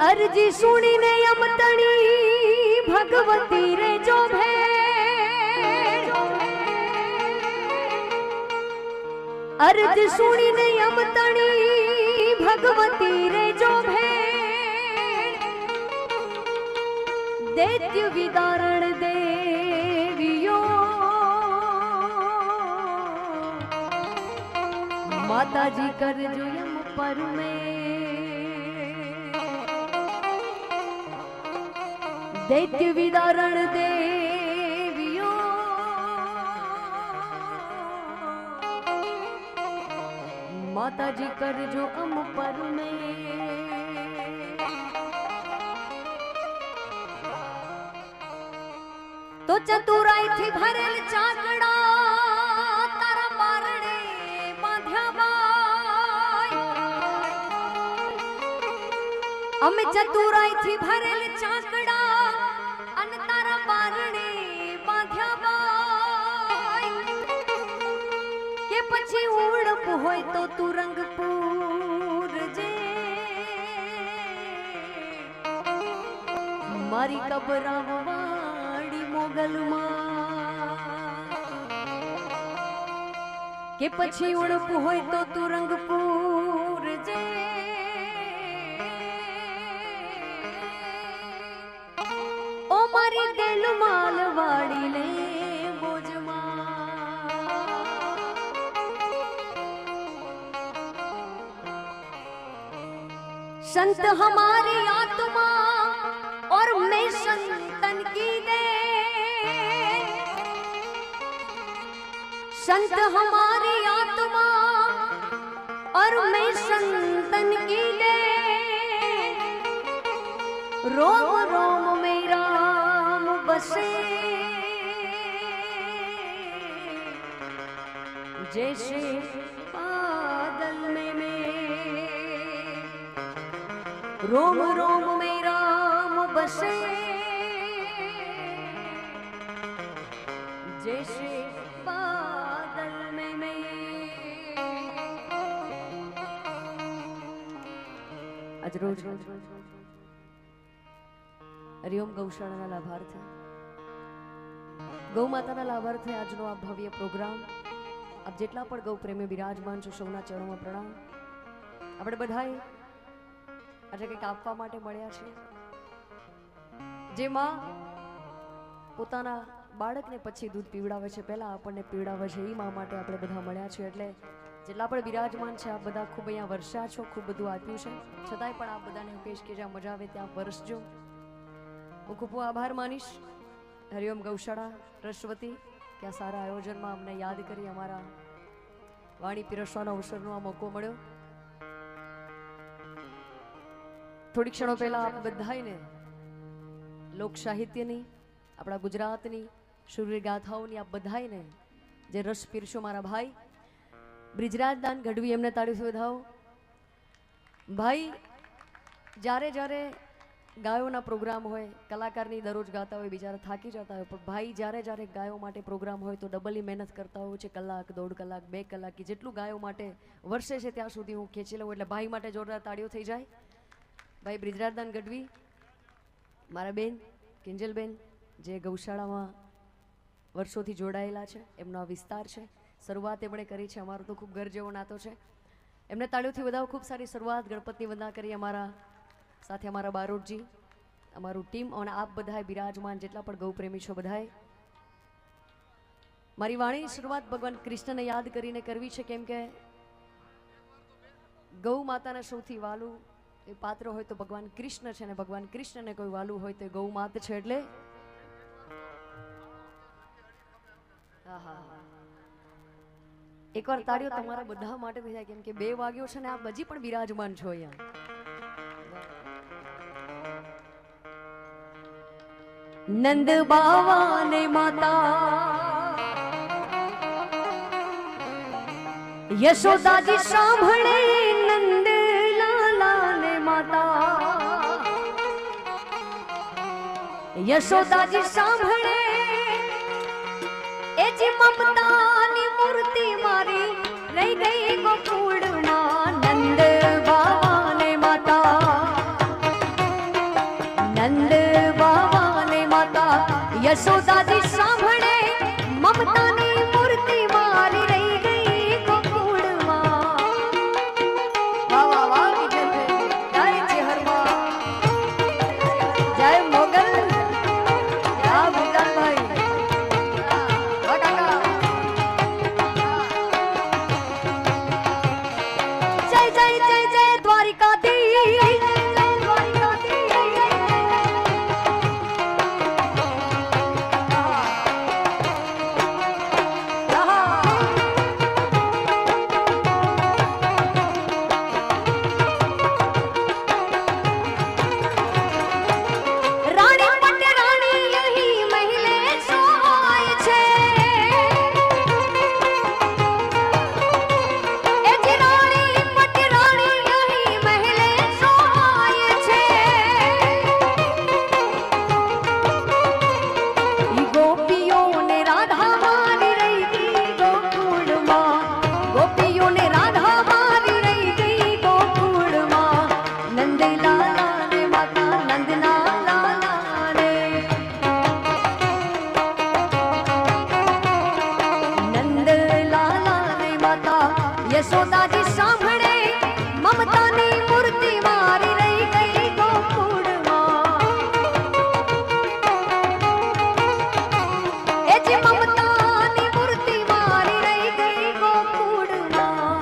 अरजी सुनी ने अमतणी भगवती रे जो भे अर्ज सुनी ने अमतणी भगवती रे जो भे दैत्य विदारण देवियो माता जी कर जो यम पर में दैत्य विदारण देवियो माता जी कर जो अम पर में तो चतुराई थी भरेल चाकड़ा तारा मारणे बांध्या बाई अमे चतुराई थी भरेल चाकड़ा अन तारा मारणे बांध्या बाई के पछी उड़प होय तो तू रंगपुर जे मारी कबरावा मोगल के पछी उड़प होय तो तू रंगपुर जे ओ मारी दिल मालवाड़ी ले बोजमा संत हमारी आत्मा और मैं संतन की दे संत हमारी आत्मा और मैं संतन की दे रोम रोम में राम बसे जैसे बादल में रोम रोम में राम बसे जैसे आज रोज हरिओम गौशाळाના લાભાર્થે ગૌ માતાના લાભાર્થે આજનો આ ભવ્ય પ્રોગ્રામ આપ જેટલા પણ ગૌ પ્રેમી બિરાજમાન છો સૌના ચરણોમાં પ્રણામ. આપણે બધાએ આજે કંઈક આપવા માટે મળ્યા છે જેમાં પોતાના બાળકને પછી દૂધ પીવડાવે છે પહેલા આપણને પીવડાવે છે એ મા માટે આપણે બધા મળ્યા છે. એટલે જેટલા પણ બિરાજમાન છે આપ બધા ખૂબ અહીંયા વરસ્યા છો, ખૂબ બધું આપ્યું છે, છતાંય પણ આપ બધાને હું કહીશ કે જ્યાં મજા આવે ત્યાં વરસજો. હું ખૂબ આભાર માનીશ હરિઓમ ગૌશાળા ટ્રસ્ટ વતી કે આ સારા આયોજનમાં અમને યાદ કરી અમારા વાણી પીરસવાનો અવસરનો આ મોકો મળ્યો. થોડી ક્ષણો પહેલા આપ બધાને લોક સાહિત્યની આપણા ગુજરાતની શૂર ગાથાઓની આપ બધાને જે રસ પીરશો મારા ભાઈ બ્રિજરાજ દાન ગઢવી એમને તાળીથી વધાવો. ભાઈ જ્યારે જ્યારે ગાયોના પ્રોગ્રામ હોય કલાકારની દરરોજ ગાતા હોય બિચારા થાકી જતા હોય પણ ભાઈ જ્યારે જ્યારે ગાયો માટે પ્રોગ્રામ હોય તો ડબલી મહેનત કરતા હોય છે. કલાક, દોઢ કલાક, 2 કલાક કે જેટલું ગાયો માટે વર્ષે છે ત્યાં સુધી હું ખેંચી લઉં. એટલે ભાઈ માટે જોરદાર તાળીઓ થઈ જાય. ભાઈ બ્રિજરાજ દાન ગઢવી મારા બેન કિંજલબેન જે ગૌશાળામાં વર્ષોથી જોડાયેલા છે, એમનો આ વિસ્તાર છે, શરૂઆત એમણે કરી છે. અમારો તો ખૂબ ઘર જેવો નાતો છે. એમને તાળીઓથી વધાવો. ખૂબ સારી શરૂઆત ગણપતની વંદના કરી અમારા સાથે અમારા બારોટજી, અમારું ટીમ અને આપ બધાએ બિરાજમાન જેટલા પણ ગૌ પ્રેમી છો બધાએ. મારી વાણીની શરૂઆત ભગવાન કૃષ્ણને યાદ કરીને કરવી છે કેમ કે ગૌ માતાને સૌથી વાલું એ પાત્ર હોય તો ભગવાન કૃષ્ણ છે અને ભગવાન કૃષ્ણને કોઈ વાલું હોય તો ગૌ માત છે. એટલે એકવાર તાળીઓ તમારા બધા માટે થઈ જાય કેમ કે 2 વાગ્યો છે ને આપ હજી પણ બિરાજમાન છો અહીંયા. નંદ બાવા ને માતા યશોદાજી સાંભળે નંદ લાલા ને માતા યશોદાજી સાંભળે એ જે મમતાની મૂર્તિ મારી રહી ગઈ ગોકુળમાં નંદ બાવા ને માતા યશોદાજી સાંભળે મમતાની મૂર્તિ મારી રહી ગઈ ગોકુળમાં. વાહ વાહ વાહ વિજયભાઈ, જય ચેહરમાં, જય મોગલ, જય ભૂટાનભાઈ, વાહ કાકા, જય જય જય જય દ્વારિકાધીશ. યશોદાજી સાંભળે મમતાની મૂર્તિ મારી રહી ગઈ ગોકુળમાં. એ જે મમતાની મૂર્તિ મારી રહી ગઈ ગોકુળમાં.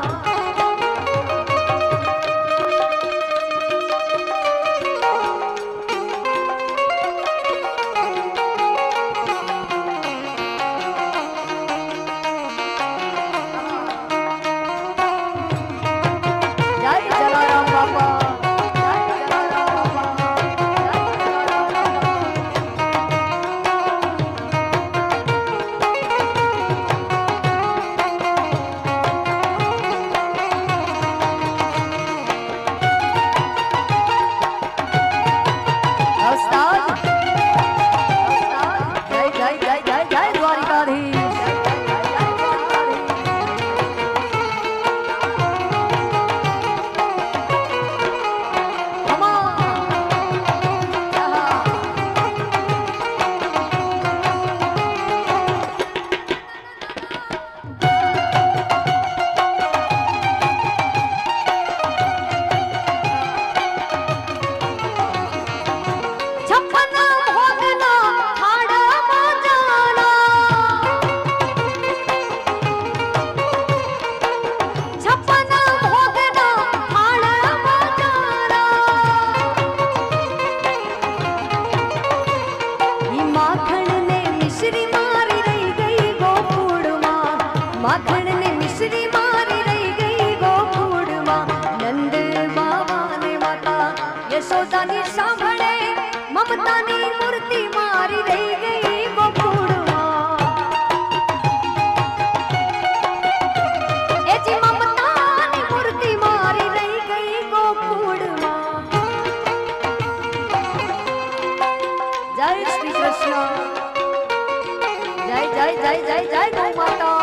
યશોદાની સાંભળે મમતાની મૂર્તિ મારી રહી ગઈ ગોકુળમાં. એ જે મમતાની મૂર્તિ મારી રહી ગઈ ગોકુળમાં. જય શ્રી કૃષ્ણ, જય જય જય જય જય ગૌ માતા.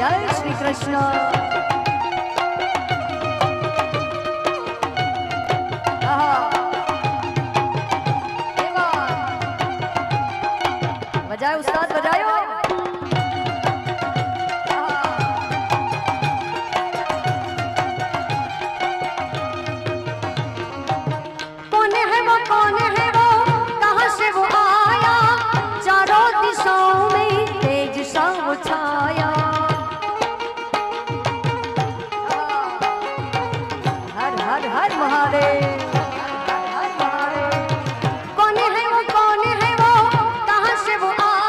જય શ્રી કૃષ્ણ. બજાયો ઉસ્તાદ, બજાયો. कौन है वो कहाँ से वो आया, चारों दिशाओं में तेज सा वो छाया. हर हर हर महादेव. कौन है वो कहाँ से वो आया.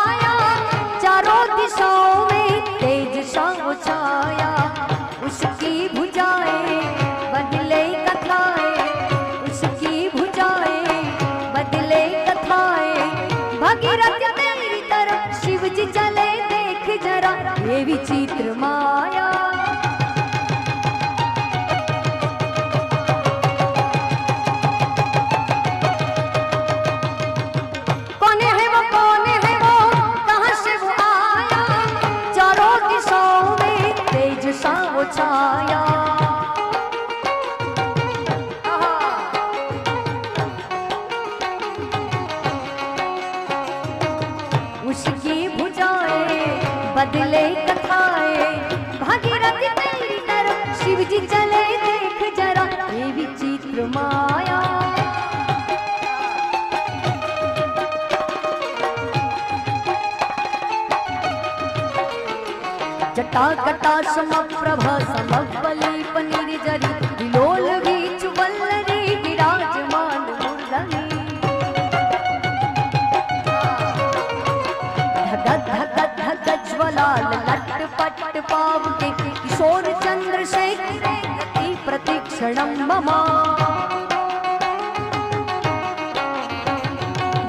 बदले कथाएं भागीरथी तेरी तरफ शिव जी चले देख जरा ये विचित्र माया जटा कटा समप्रभा समबली निर्जरी विलोल बीच वल्लरी विराजमान मुरली ज्वलाल लट पट पाव के किशोर चंद्रशेखर प्रतिक्षणम ममा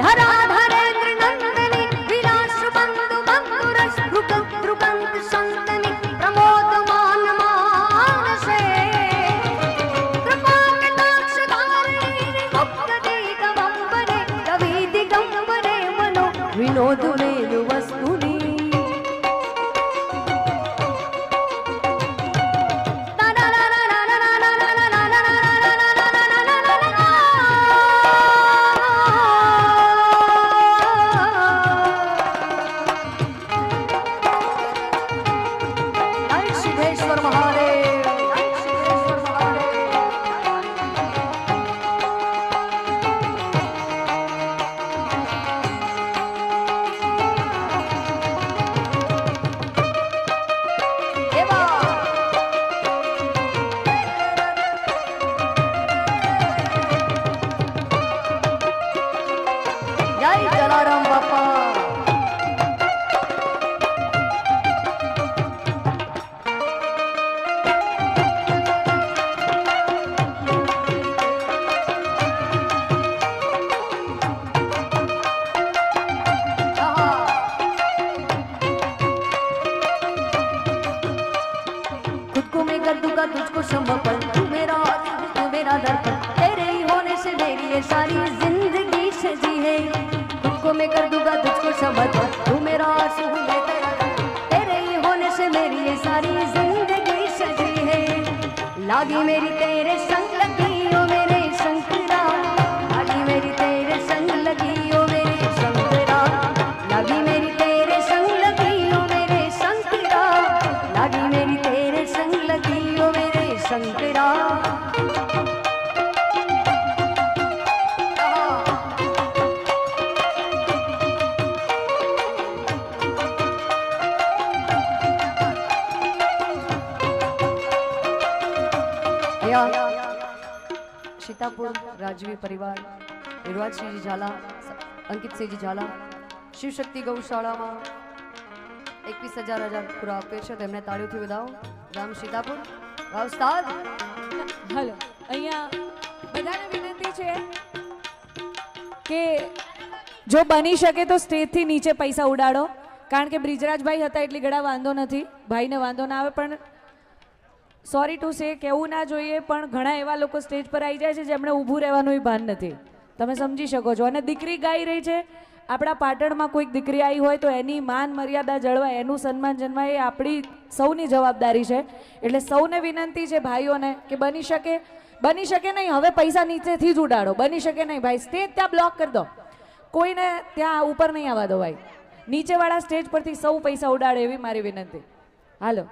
धरा धरेन्द्र नंदनी विलास बंधु बंधुरस द्रुपंत संतनी प्रमोदमान मानसे कृपा कटाक्ष धारिणी मुक्त दिगंबरे कवि दिगंबरे मनो विनोद वेद वस्तुनि तुझको समर्पण तू मेरा दर्पण तेरे ही होने से मेरी ये सारी जिंदगी सजी है खुद को मैं कर दूंगा तुझको समर्पण तू मेरा आंसू मैं तेरे ही होने से मेरी ये सारी जिंदगी सजी है लागी मेरी तेरे संग लगी ओ मेरे शंकरा लागी मेरी तेरे संग लगी ओ मेरे शंकरा लागी मेरी तेरे संग लगी ओ मेरे शंकरा लागी मेरी तेरे संग लगी ओ मेरे शंकरा सीतापुर राजवी परिवार युवराज सिंह जी झाला अंकित सिंह जी झाला शिव शक्ति गौशाला में 21,000 पूरा आपे છે તેમને તાળીઓથી વધાવો રામ સીતાપુર વાવસ્તાદ હલો અહીંયા બધાને વિનંતી છે કે જો બની શકે તો સ્ટેજથી નીચે પૈસા ઉડાડો કારણ કે બ્રિજરાજભાઈ હતા એટલે ઘણા વાંધો નથી ભાઈને વાંધો ના આવે પણ સોરી ટુ સે કેવું ના જોઈએ પણ ઘણા એવા લોકો સ્ટેજ પર આવી જાય છે જેમણે ઊભું રહેવાનું ભાન નથી તમે સમજી શકો છો અને દીકરી ગાઈ રહી છે આપણા પાટણમાં કોઈક દીકરી આવી હોય તો એની માન મર્યાદા જળવાય એનું સન્માન જળવાય એ આપણી સૌની જવાબદારી છે એટલે સૌને વિનંતી છે ભાઈઓને કે બની શકે નહીં હવે પૈસા નીચેથી જ ઉડાડો બની શકે નહીં ભાઈ સ્ટેજ ત્યાં બ્લોક કરી દો કોઈને ત્યાં ઉપર નહીં આવવા દો ભાઈ નીચેવાળા સ્ટેજ પરથી સૌ પૈસા ઉડાડે એવી મારી વિનંતી હાલો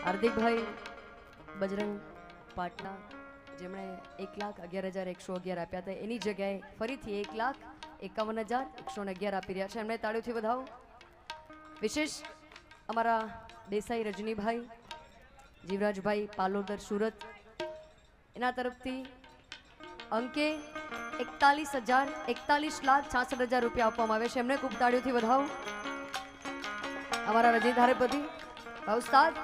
હાર્દિકભાઈ બજરંગ પાટના જેમણે 1,11,111 આપ્યા હતા એની જગ્યાએ ફરીથી 1,51,111 આપી રહ્યા છે એમને તાળીઓથી વધાવો વિશેષ અમારા દેસાઈ રજનીભાઈ જીવરાજભાઈ પાલોદર સુરત એના તરફથી અંકે 41,66,66,000 રૂપિયા આપવામાં આવે છે એમને ખૂબ તાળીઓથી વધાવો અમારા રજની ધારેપતિ ઉસ્તાદ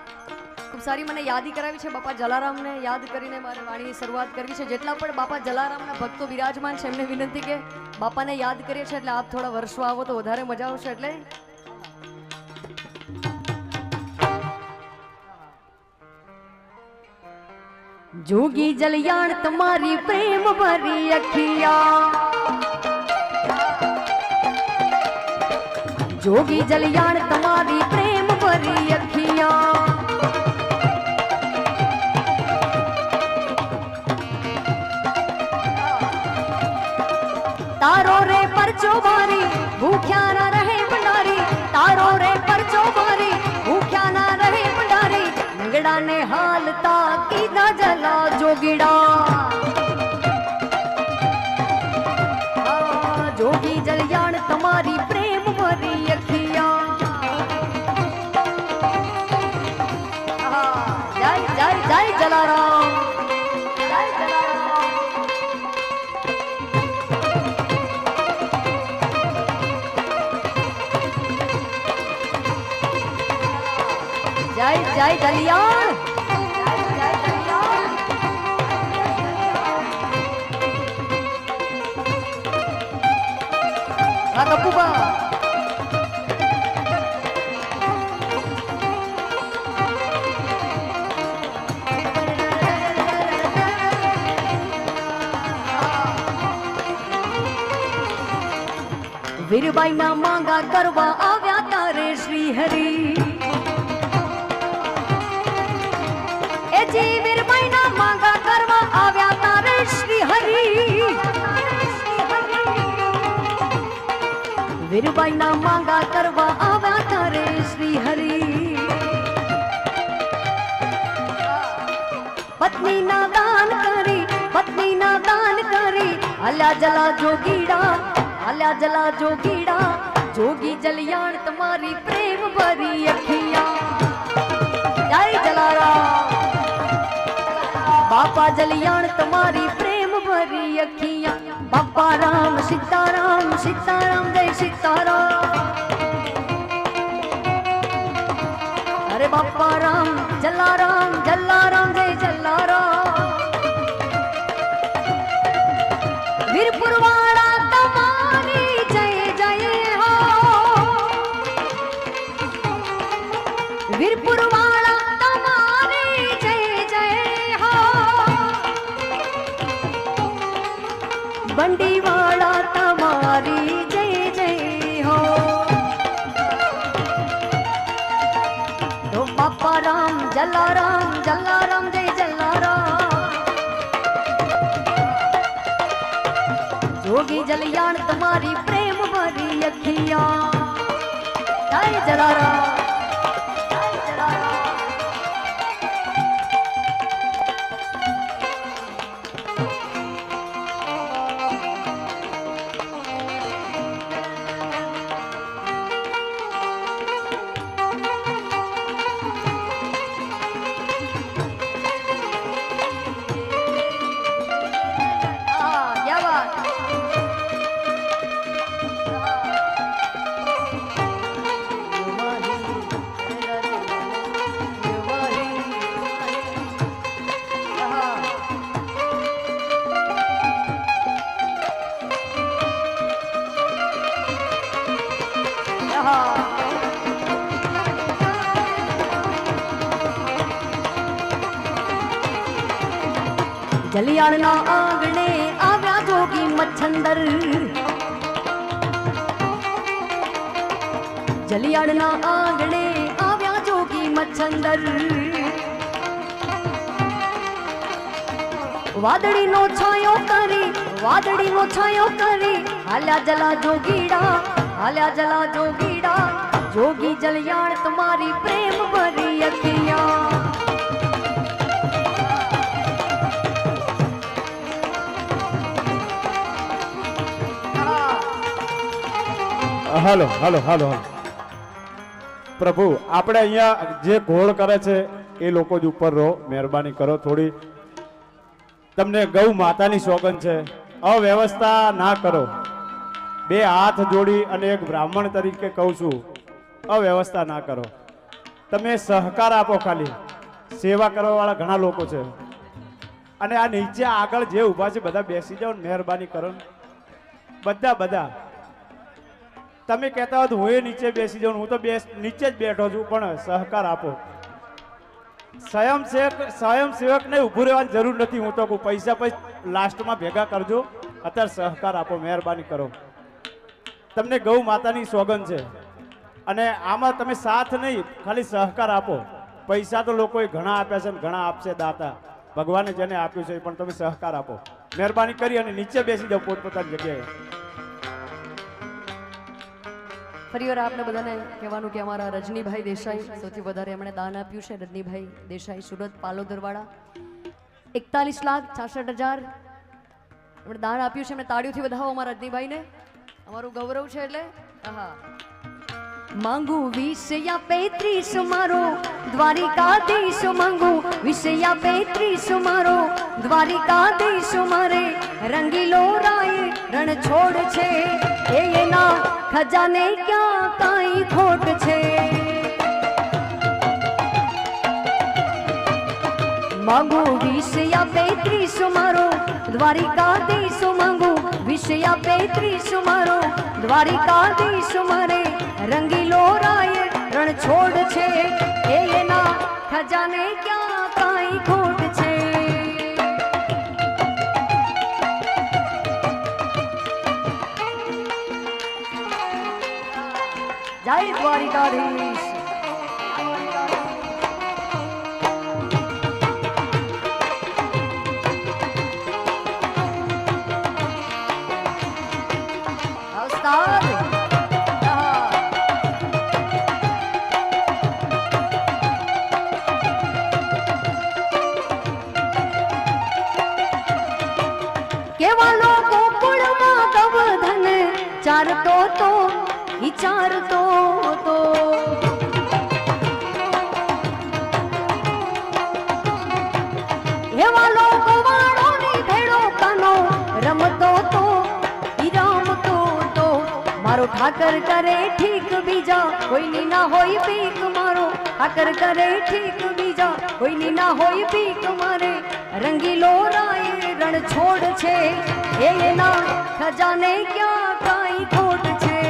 ખૂબ સારી મને યાદી કરાવી છે બાપા જલારામને યાદ કરીને મારે વાણીની શરૂઆત કરવી છે જેટલા પણ બાપા જલારામના ભક્તો વિરાજમાન છે એમને વિનંતી કે બાપાને યાદ કરીએ છીએ એટલે આપ થોડા વર્ષો આવો તો વધારે મજા આવશે એટલે જોગી જલિયાણ તમારી પ્રેમ ભરી અખિયા, જોગી જલિયાણ તમારી પ્રેમ ભરી અખિયા, તારો રે પરચો મારી ભૂખ્યા ના રહે ભંડારી, તારો રે પરચો મારી ભૂખ્યા ના રહે ભંડારી, લંગડા ને હાલતા કીધા જલા જોગીડા, જોગી જલિયાણ તમારી પ્રેમ ભરી અખિયા, જય જય જય જલારામ, જય જલારામ, જય જય જલિયાણ, જય જય જલિયાણ, આ કપૂબા વીરબાઈ ના માંગા કરવા આવ્યા તારે શ્રી હરિ, એ જી વીરબાઈ ના માંગા કરવા આવ્યા તારે શ્રી હરિ, વીરબાઈ ના માંગા કરવા આવ્યા તારે શ્રી હરિ, પત્ની ના દાન કરી, પત્ની ના દાન કરી, હલ્યા જલા જોગીડા, હલ્યા જલા જોગીડા, જોગી જલિયાણ તમારી પ્રેમ ભરી અખિયા, જય જલારામ, બાપા જલિયાણ તમારી પ્રેમ ભરી અખિયા, બાપા રામ સીતારામ, સીતારામ જય સીતારામ, અરે બાપા રામ જલારામ, જલારામ જય જલારામ, વીરપુર વાળા તમારી જય જય હો, વીરપુર વાળા તમારી જય જય હો, બંડી વાળા તમારી જય જય હો, તો બાપા રામ જલારામ, જલારામ જય જલારામ, જોગી જલિયાણ તમારી પ્રેમ ભરી અખિયા, જય જલારામ, જય જલારામ, क्या बात, જલિયાણ ના આંગણે આવ્યા જોગી મચ્છંદર, જલિયાણ ના આંગણે આવ્યા જોગી મચ્છંદર, વાદળી નો છાયો કરી, વાદળી નો છાયો કરી, હાલ્યા જલા જોગીડા, હાલ્યા જલા જોગીડા, જોગી જલિયાણ તમારી પ્રેમ ભરી અખિયા, હાલો હાલો હાલો હાલો પ્રભુ, આપણે અહીંયા જે ઘોળ કરે છે એ લોકો જ ઉપર રહો, મહેરબાની કરો થોડી, તમને ગૌ માતાની સોગંદ છે, અવ્યવસ્થા ના કરો, બે હાથ જોડી અને એક બ્રાહ્મણ તરીકે કહું છું, અવ્યવસ્થા ના કરો, તમે સહકાર આપો, ખાલી સેવા કરવા વાળા ઘણા લોકો છે, અને આ નીચે આગળ જે ઊભા છે બધા બેસી જાઓ, મહેરબાની કરો, બધા બધા તમે કહેતા હો હું એ નીચે બેસી જાઉં, હું તો નીચે જ બેઠો છું, પણ સહકાર આપો, સ્વયંસેવકને ઊભું રહેવાની જરૂર નથી. હું તો કહું પૈસા લાસ્ટમાં ભેગા કરજો. અત્યારે સહકાર આપો, મહેરબાની કરો. તમને ગૌ માતાની સોગંદ છે અને આમાં તમે સાથ નહીં, ખાલી સહકાર આપો. પૈસા તો લોકોએ ઘણા આપ્યા છે ને ઘણા આપશે દાતા. ભગવાને જેને આપ્યું છે પણ તમે સહકાર આપો. મહેરબાની કરી અને નીચે બેસી જાઓ પોતપોતાની જગ્યાએ. ફરીવાર આપણે બધાને કહેવાનું કે અમારા રજનીભાઈ દેસાઈ સૌથી વધારે એમણે દાન આપ્યું છે. રજનીભાઈ દેસાઈ સુરત પાલોદરવાળા 41,66,000 એમણે દાન આપ્યું છે. એમણે તાળીઓથી વધાવો અમારા રજનીભાઈને. અમારું ગૌરવ છે એટલે હા. માંગુ 20 યા 35 મારો દ્વારિકાધીશ, માંગુ 20 યા 35 મારો દ્વારિકાધીશ. મારે રંગીલો રાય રણ છોડ છે, એના ખજાને ક્યાં કાંઈ ખોટ છે. માંગુ 20 યા 35 મારો દ્વારિકાધીશ, માંગુ 20 યા 35 મારો દ્વારિકાધીશ. મારે રંગીલો રાય રણ છોડ છે, એના ખજાને ક્યાં કાંઈ ખોટ છે. જય દ્વારિકાધીશ. ઉસ્તાદ કેવા લોકો કુળમાં ગવધન ચારતો તો વિચારતો તો. એવા લોકો વાળોની ભેળો કાનો રમતો તો રમતો તો. મારો ઠાકર કરે ઠીક બીજા કોઈની ના હોય ભીખ. મારો ઠાકર કરે ઠીક બીજા કોઈની ના હોય ભીખ. મારે રંગીલો રાય રણ છોડ છે, એના ખજાને ક્યાં કાંઈ ખોટ છે.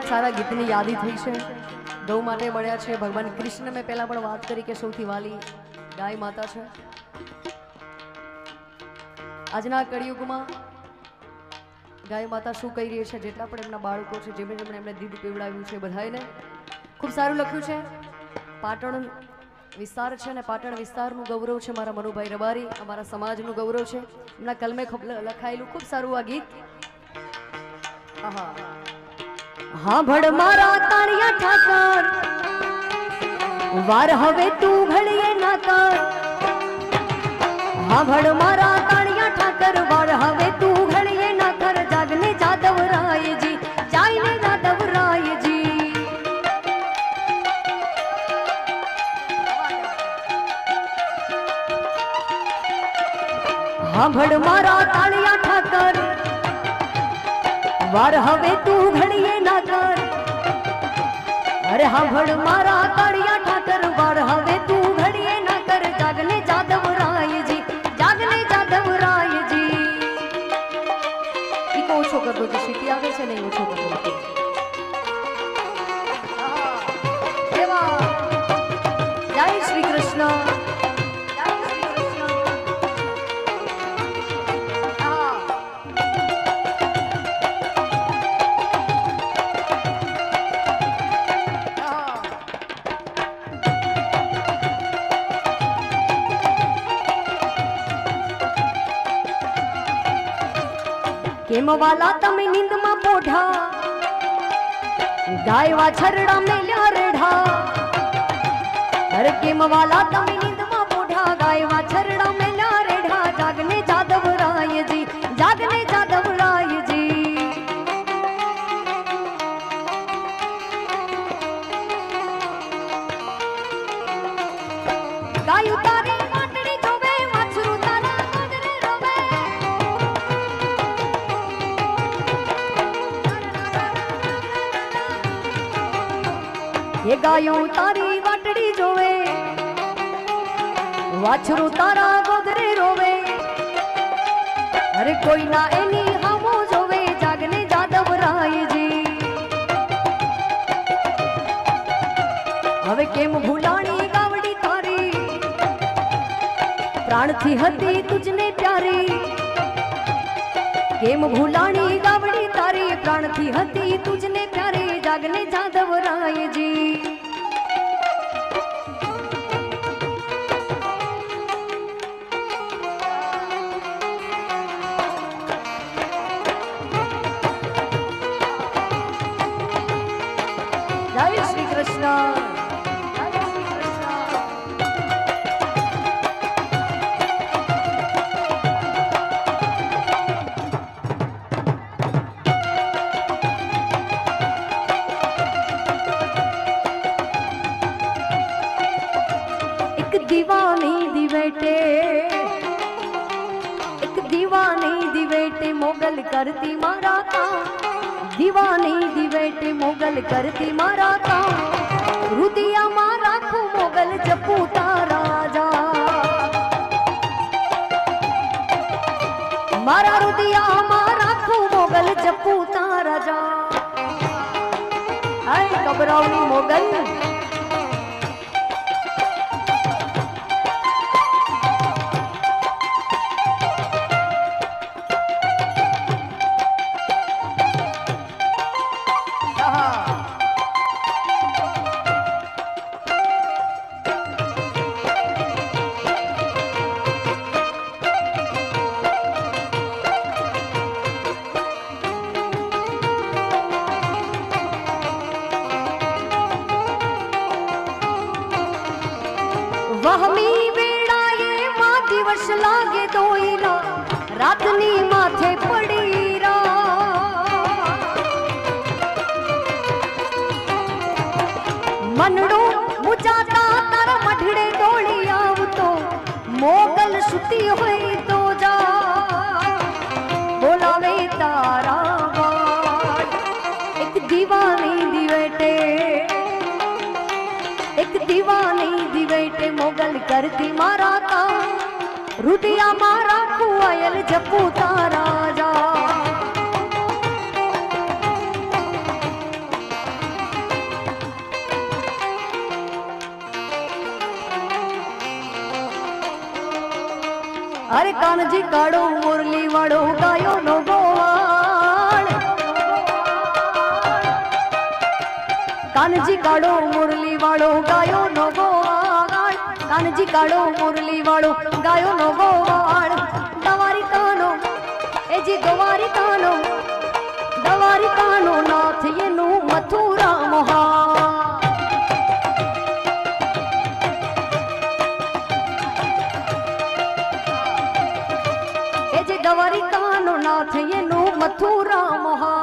સારા ગીતની યાદી થઈ છે. ગૌ માટે મળ્યા છે. ભગવાન કૃષ્ણ મેં પહેલા પણ વાત કરી કે સૌથી વાલી ગાય માતા છે. આજના કળિયુગમાં ગાય માતા શું કહી રહી છે, જેટલા પણ એમના બાળકો છે, જેમણે એમને દૂધ પીવડાવ્યું છે, બધાને ખૂબ સારું લખ્યું છે. પાટણ વિસ્તાર છે અને પાટણ વિસ્તારનું ગૌરવ છે મારા મનુભાઈ રબારી. અમારા સમાજનું ગૌરવ છે. એમના કલમે લખાયેલું ખૂબ સારું આ ગીત. હા ભડ મારા તાળિયા ઠાકર, વાર હવે તું ઘડીએ ના કર. હા ભડ મારા તાળિયા ઠાકર, વાર હવે તું ઘડીએ ના કર. જાગને જાદવ રાયજી, જાઈને જાદવ રાયજી. હા ભડ મારા તાળિયા ઠાકર, વાર હવે તું ઘડીએ ના કર. અરે સાંભળ મારા તાળિયા ઠાકર, વાર હવે તું ઘડીએ ના કર. જાગને જાદવ રાયજી, જાગને જાદવ રાયજી. ઈકો ઓછો કર દો, જે સીટી આવે છે ને એ ઓછો કર દો. જય શ્રી કૃષ્ણ. કેમ વાલા તમે નીંદમાં પોઢા, ગાય વાછરડા મેલ્યા રેઢા. અરે કેમ વાલા તમે નીંદમાં પોઢા, ગાય વાછરડા મેલ્યા રેઢા. જાગને જાદવ રાયજી, જાગને જાદવ રાયજી. એ ગાયો તારી વાટડી જોવે, વાછરું તારા ગોદરે રોવે, અરે કોઈ ના એની હામો જોવે, જાગને જાદવરાયજી. હવે કેમ ભૂલાણી ગાવડી તારી, પ્રાણથી હતી તુજને પ્યારી. કેમ ભૂલાણી ગાવડી તારી, પ્રાણથી હતી તુજને પ્યારી, જાગને જાદવરાયજી. જય શ્રી કૃષ્ણ. જય શ્રી કૃષ્ણ. एक दीवानी दिवेटे, एक दीवानी दिवेटे मोगल करती मारा काम. दीवानी दिवेटे मोगल करती मारा काम. रुदिया मारा खू मोगल जपूता राजा. मारा रुदिया मारा खू मोगल जपूता राजा. हाय कबरावनी मोगल. વહમી વેળાએ માં દિવસ લાગે દોઈલા, રાતની માથે પડી રા. મનડું મુજાતા તારા મઢડે દોડી આવતો, મોગલ સુતી હોય તો જા, બોલાવે તારા વાળ. એક દીવાની દિવેટે, एक दीवानी दिवेटे मोगल करती मारा काम. रुदिया मारा कुआयल जपूता राजा. अरे कानजी काड़ो मुरली वाड़ो गायो नो गोवाल. कानजी काड़ो मुरली वाड़ो गायो नो गोवाल. कानजी काड़ो मुरली वाड़ो गायो नो गोवाल. दवारी कानो एजी दवारी कानो, दवारी कानो नाथ येनु मथुरा मोहा. एजी दवारी कानो नाथ येनु मथुरा मोहा.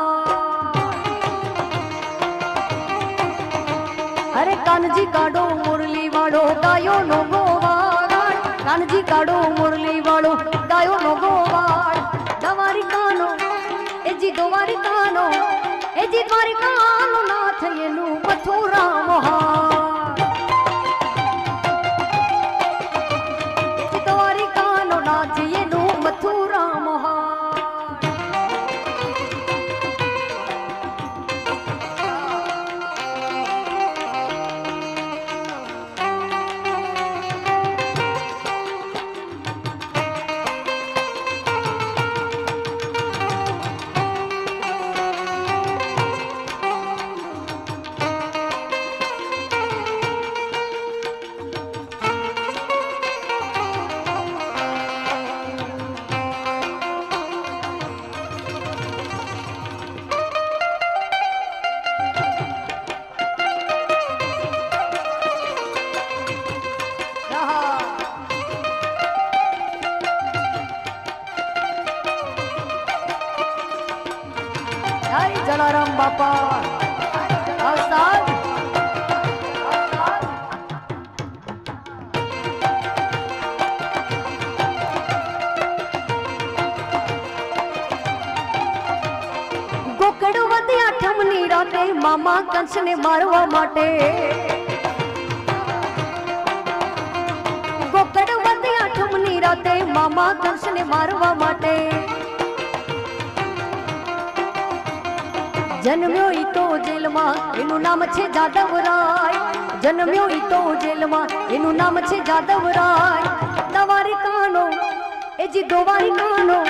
अरे कानजी काड़ो मुरली वाड़ो गायो नो गोवाल. कानजी काड़ो मुरली वाड़ो गायो नो गोवाल. दवारी कानो एजी दवारी कानो, एजी द्वारी कानो नाथ येनु मथुरा मोहा. एजी दवारी कानो नाथ येनु मथुरा मोहा. જલારામ બાપા આવતાલ. ગોકડ વંદે આઠમની રાતે મામા કંસને મારવા માટે ગોકળ વંદે આઠમની રાતે મામા કંસને મારવા માટે જન્મ્યો ઈ તો જેલમાં એનું નામ છે જાદવરાય જન્મ્યો ઈ તો જેલમાં એનું નામ છે જાદવરાય દ્વારિકાનો એજી દ્વારિકાનો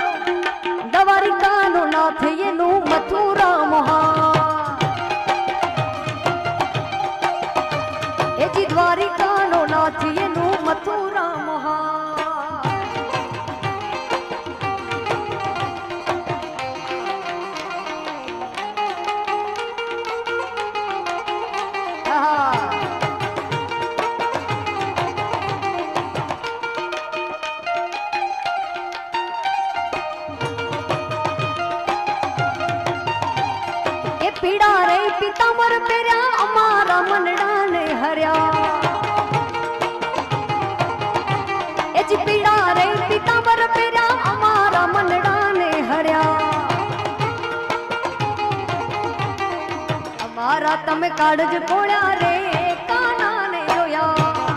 દ્વારિકાનો નાથ એનું મથુરા મહા એજી દ્વારિકાનો નાથ એનું મથુરા મહા પીડા રે પિતામર પેર્યા અમારા મનડાને હર્યા એ જ પીડા રે પિતામર પેર્યા અમારા મનડાને હર્યા અમારા તમે કાળજ કોળ્યા રે કાનાને જોયા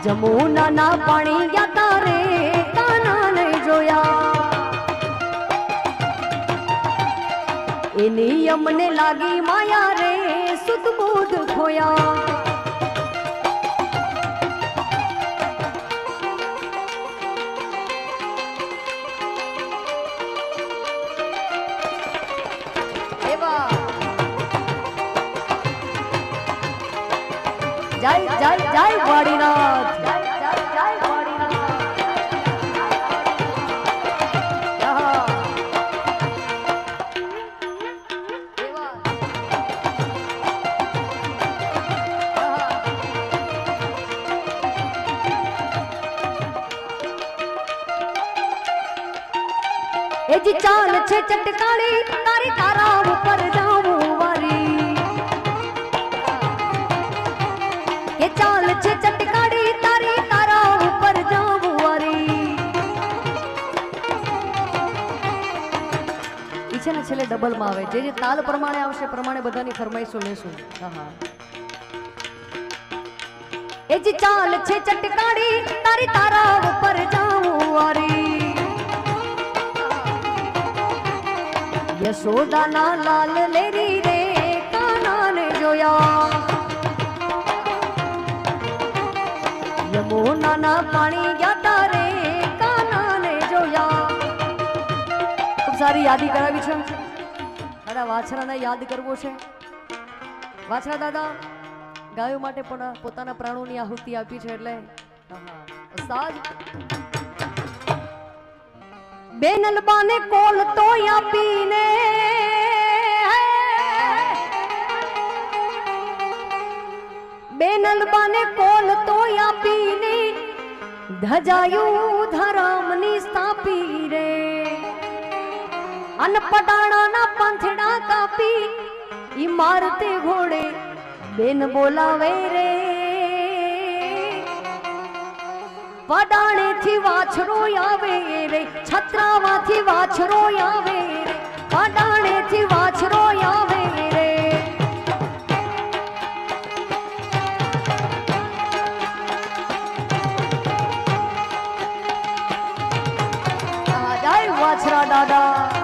જમુનાના પાણી ગયા રે કાનાને જોયા એની અમને લાગી માયા રે સુધ બુધ ખોયા જય જય જય વાડીનાથ એ જી ચાલ છે ચટકાળી તારી તારા ઉપર જાઉં વારી એ ચાલ છે ચટકાળી તારી તારા ઉપર જાઉં વારી ઈ છે ને છેલ્લે ડબલ માં આવે જે તાલ પ્રમાણે આવશે પ્રમાણે બધાની ફરમાઈશો લેશું એ જી ચાલ છે ચટકાળી તારી તારા ઉપર જાઉં વારી યશોદાના લાલ લેરી રે કાનાને જોયા યમુનાના પાણી ગયા રે કાનાને જોયા ખૂબ સારી યાદી કરાવી છે મારા વાછરાને યાદ કરવો છે વાછરા દાદા ગાયો માટે પણ પોતાના પ્રાણોની આહુતિ આપી છે એટલે ઉસ્તાદ બેનલબાને કોલ તો આપીને બેનલબાને કોલ તો આપીને ધજાયું ધરામની સ્થાપી રે અન પટાણાના પાંથડા કાપી ઈ મારતે ઘોડે બેન બોલાવે રે પડાણેથી વાછરો આવે રે છત્રામાંથી વાછરો આવે રે પડાણેથી વાછરો આવે રે જય વાછરા દાદા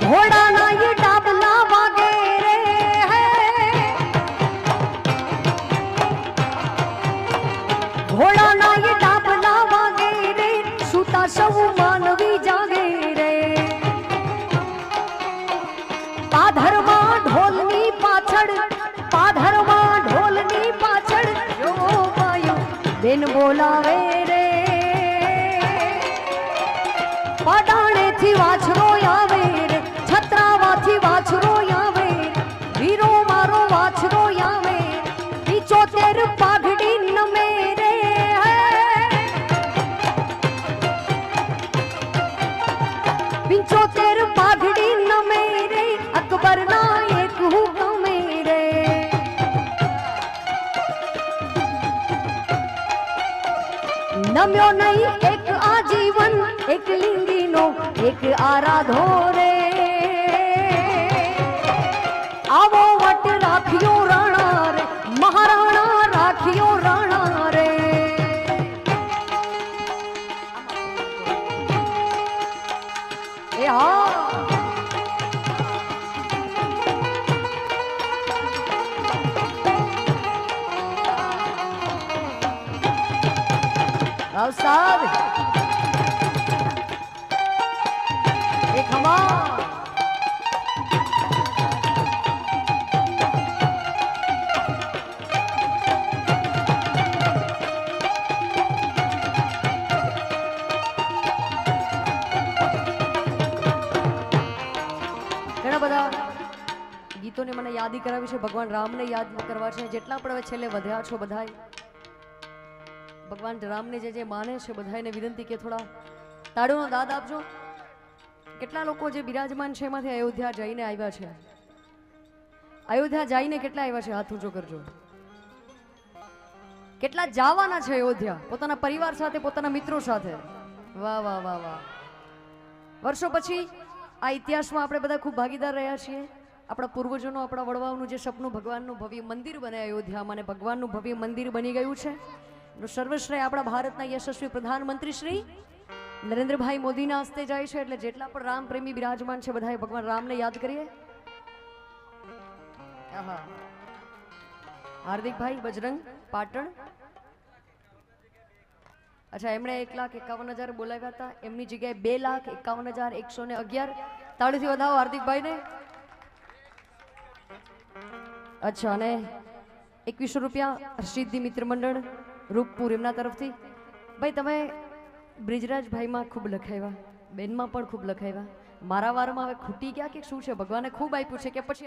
ઘોડાના ये डाबला वागे रे ઘોડાના ये डाबला वागे रे સુતા સૌ માનવી જાગે રે પાધરમાં ઢોલની પાછળ જો પાયો બેન બોલાવે રે પડાણેથી વાછરો આવે રે છત્રાવાથી વાછરો આવે રે નમ્યો નહીં એક આજીવન એક લિંગીનો એક આરાધો રે આવો વટ રાખ્યો રાણા રે મહારાણા રાખ્યો રાણા રે એ હા સાહેબ એ ખમા ઘણા બધા ગીતોને મને યાદી કરાવી છે ભગવાન રામને યાદ કરવા છે જેટલા પણ હવે છેલ્લે વધ્યા છો બધાય ભગવાન રામને જે માને છે બધાને વિનંતી કે થોડા તાળીઓનો દાદ આપજો કેટલા લોકો જે બિરાજમાન છે એમાંથી અયોધ્યા જઈને આવ્યા છે અયોધ્યા જઈને કેટલા આવ્યા છે હાથ ઊંચો કરજો કેટલા જવાના છે અયોધ્યા પોતાના પરિવાર સાથે પોતાના મિત્રો સાથે વાહ વાહ વાહ વાહ વર્ષો પછી આ ઇતિહાસમાં આપણે બધા ખૂબ ભાગીદાર રહ્યા છીએ આપણા પૂર્વજોનું આપણા વડવાઓનું જે સપનું ભગવાનનું ભવ્ય મંદિર બને અયોધ્યામાં અને ભગવાનનું ભવ્ય મંદિર બની ગયું છે સર્વશ્રેય આપણા ભારતના યશસ્વી પ્રધાનમંત્રી શ્રી નરેન્દ્રભાઈ મોદીના હસ્તે જાય છે એટલે જેટલા પણ રામ પ્રેમી બિરાજમાન છે બધાએ ભગવાન રામને યાદ કરીએ હાર્દિકભાઈ બજરંગ પાટણ અચ્છા એમણે 1,51,000 બોલાવ્યા હતા એમની જગ્યાએ 2,51,111 તાળીથી વધાવો હાર્દિકભાઈને અચ્છા અને 2100 રૂપિયા સિદ્ધિ મિત્ર મંડળ રૂપપુર એમના તરફથી ભાઈ તમે બ્રિજરાજભાઈમાં ખૂબ લખાવ્યા બેનમાં પણ ખૂબ લખાવ્યા મારા વારમાં હવે ખૂટી ગયા કે શું છે ભગવાને ખૂબ આપ્યું છે કે પછી